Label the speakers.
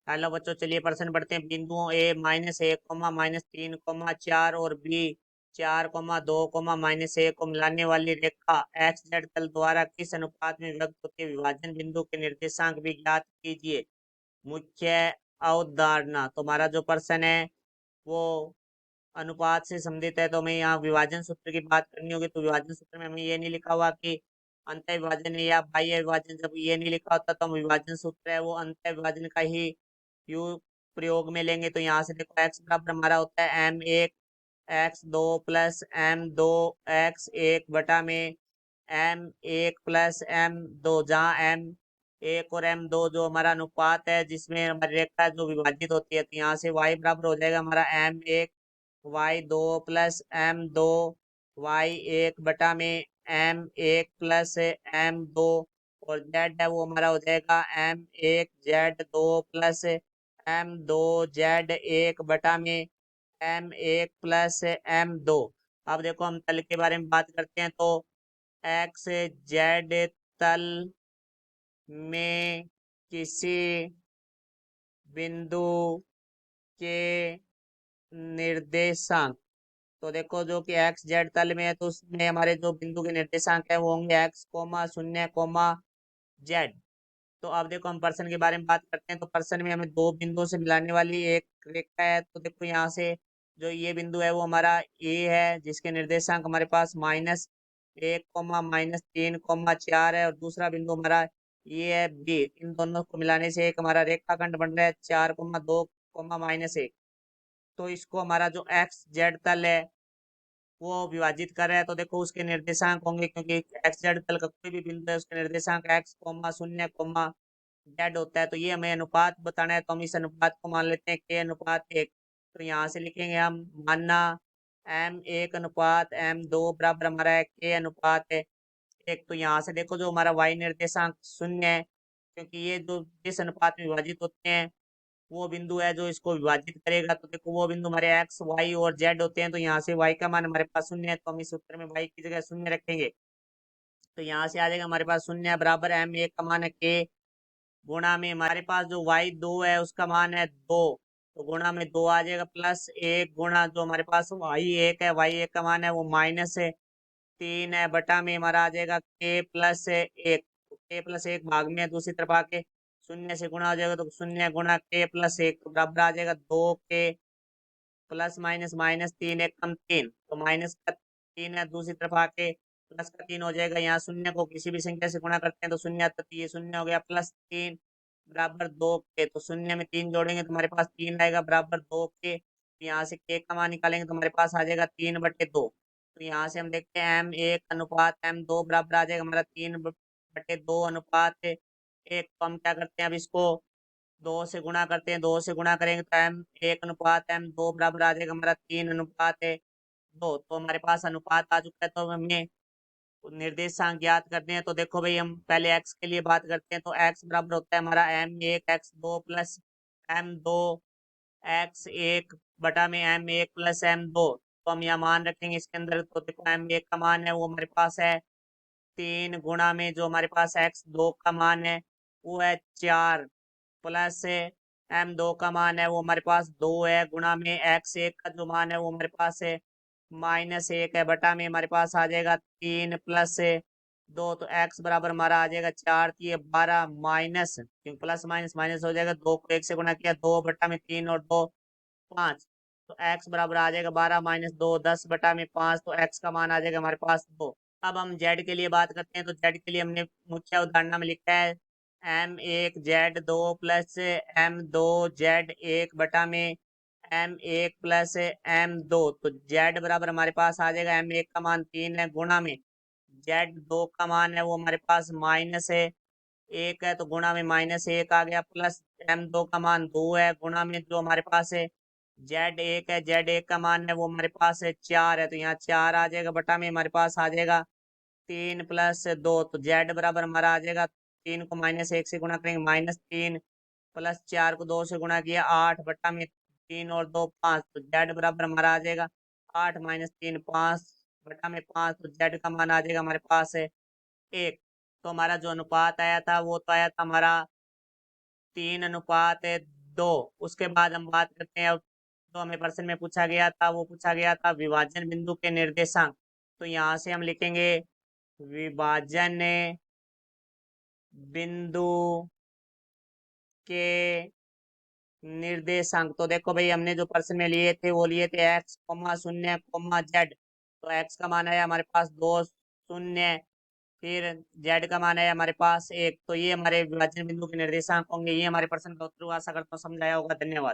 Speaker 1: Hello बच्चों, चलिए प्रश्न पढ़ते हैं। बिंदुओं ए -1, -3, 4 और बी 4, 2, -1 को मिलाने वाली रेखा एक्स जेड तल द्वारा किस अनुपात में व्यक्त होती है? विभाजन बिंदु के निर्देशांक भी ज्ञात कीजिए। मुख्य अवधारणा। तो हमारा जो प्रश्न है वो अनुपात से संबंधित है, तो हमें यहाँ विभाजन सूत्र की बात करनी होगी। तो विभाजन सूत्र में हमें ये नहीं लिखा हुआ कि अंत विभाजन है या बाह्य विभाजन। जब ये नहीं लिखा होता तो हम विभाजन सूत्र है वो अंत विभाजन का ही यू प्रयोग में लेंगे। तो यहाँ से देखो एक्स बराबर हमारा होता है M1 x2 plus M2 x1 बटा में M1 प्लस M2, जहाँ M1 और M2 जो हमारा अनुपात है जिसमें हमारी रेखा जो विभाजित होती है। तो यहाँ से y बराबर हो जाएगा हमारा M1 y2 plus M2 y1 बटा में M1 प्लस M2, और z है वो हमारा हो जाएगा M1 z2 plus M2 z1 बटा में M1 प्लस M2। अब देखो हम तल के बारे में बात करते हैं। तो एक्स जेड तल में किसी बिंदु के निर्देशांक। तो देखो जो कि एक्स जेड तल में है तो उसमें हमारे जो बिंदु के निर्देशांक है वो होंगे x, 0, z। तो अब देखो हम पर्सन के बारे में बात करते हैं। तो पर्सन में हमें दो बिंदुओं से मिलाने वाली एक रेखा है। तो देखो यहाँ से जो ये बिंदु है वो हमारा ए है जिसके निर्देशांक हमारे पास -1, -3, 4 है, और दूसरा बिंदु हमारा ये है बी। इन दोनों को मिलाने से एक हमारा रेखाखंड बन रहा है 4, 2, -1। तो इसको हमारा जो एक्स जेड तल है वो विभाजित कर रहा है। तो देखो उसके निर्देशांक होंगे, क्योंकि एक्स जेड तल का कोई भी बिंदु है उसके निर्देशांक x, 0, z होता है। तो ये हमें अनुपात बताना है, तो हम इस अनुपात को मान लेते हैं k/1। तो यहाँ से लिखेंगे हम मानना M1/M2 बराबर हमारा है k/1। तो यहाँ से देखो जो हमारा y निर्देशांक 0 है, क्योंकि ये जो जिस अनुपात में विभाजित होते हैं वो बिंदु है जो इसको विभाजित करेगा। तो देखो वो बिंदु हमारे एक्स वाई और जेड होते हैं। तो यहाँ से y का मान हमारे पास 0 है, तो हम इस सूत्र में y की जगह 0 रखेंगे। तो यहाँ से आ जाएगा हमारे पास 0 बराबर M1 का मान है k, गुणा में हमारे पास जो y2 है उसका मान है 2, तो गुणा में 2 आ जाएगा, प्लस 1 गुणा जो हमारे पास y1 है, y1 का मान है वो -3 है, बटा में हमारा आ जाएगा k+1। तो k+1 भाग में दूसरी तरफ आके 0 से गुणा हो जाएगा, तो 0 गुणा k+1 तो बराबर आ जाएगा 2k प्लस -3 तो माइनस का 3 है, दूसरी तरफ आके प्लस का 3 हो जाएगा। यहाँ 0 को किसी भी संख्या से गुणा करते हैं तो 0 आता है, तो ये 0 हो गया, +3 बराबर 2k। तो 0 में 3 जोड़ेंगे तो हमारे पास 3 आएगा बराबर 2k। यहाँ से k का मान निकालेंगे तो हमारे पास आ जाएगा 3/2। तो यहाँ से हम देखते हैं M1/M2 बराबर आ जाएगा हमारा 3/2 अनुपात 1। तो हम क्या करते हैं, अब इसको 2 से गुणा करेंगे तो M1/M2 बराबर आ जाएगा हमारा 3/2। तो हमारे पास अनुपात आ चुका है। तो हमें निर्देशांक ज्ञात करते हैं। तो देखो भाई हम पहले x के लिए बात करते हैं। तो x बराबर होता है हमारा M1 x2 plus M2 x1 बटा में M1 प्लस M2। तो हम यहाँ मान रखेंगे इसके अंदर। तो देखो M1 का मान है वो हमारे पास है 3, गुणा में जो हमारे पास x2 का मान है वो है 4, प्लस M2 का मान है वो हमारे पास 2 है, गुणा में x1 का जो मान है वो हमारे पास है -1 है, बटा में हमारे पास आ जाएगा 3 प्लस 2। तो x बराबर हमारा आ जाएगा 4 3 12 माइनस, क्योंकि प्लस माइनस माइनस हो जाएगा, 2 को 1 से गुणा किया 2/3 और 2 5। तो x बराबर आ जाएगा 12 - 2 10/5। तो x का मान आ जाएगा हमारे पास 2। अब हम z के लिए बात करते हैं। तो z के लिए हमने मुख्य अवधारणा में लिखा है M1 z2 plus M2 z1 बटा में M1 प्लस M2। तो z बराबर हमारे पास आ जाएगा M1 का मान 3 है, गुणा में z2 का मान है वो हमारे पास -1 है, तो गुणा में -1 आ गया, प्लस M2 का मान 2 है, गुणा में जो हमारे पास है Z1 है, Z1 का मान है वो हमारे पास है 4 है, तो यहाँ 4 आ जाएगा, बटा में हमारे पास आ जाएगा 3 + 2। तो Z बराबर हमारा आ जाएगा, 3 को -1 से गुणा करेंगे -3, प्लस 4 को 2 से गुणा किया 8, बटा में 3 और 2 5। तो Z बराबर हमारा आ जाएगा 8 - 3 5, बटा में 5। तो Z का मान आ जाएगा हमारे पास है 1। तो हमारा जो अनुपात आया था वो तो आया था हमारा 3/2 2। उसके बाद हम बात करते हैं अब, जो हमें प्रश्न में पूछा गया था वो पूछा गया था विभाजन बिंदु के निर्देशांक। तो यहाँ से हम लिखेंगे विभाजन बिंदु के निर्देशांक। तो देखो भाई, हमने जो प्रश्न में लिए थे वो लिए थे x, 0, z। तो x का मान है हमारे पास 2, 0। फिर z का मान है हमारे पास 1। तो ये हमारे विभाजन बिंदु के निर्देशांक होंगे। ये हमारे प्रश्न का उत्तर हुआ। आशा करता हूँ समझ आया होगा। धन्यवाद।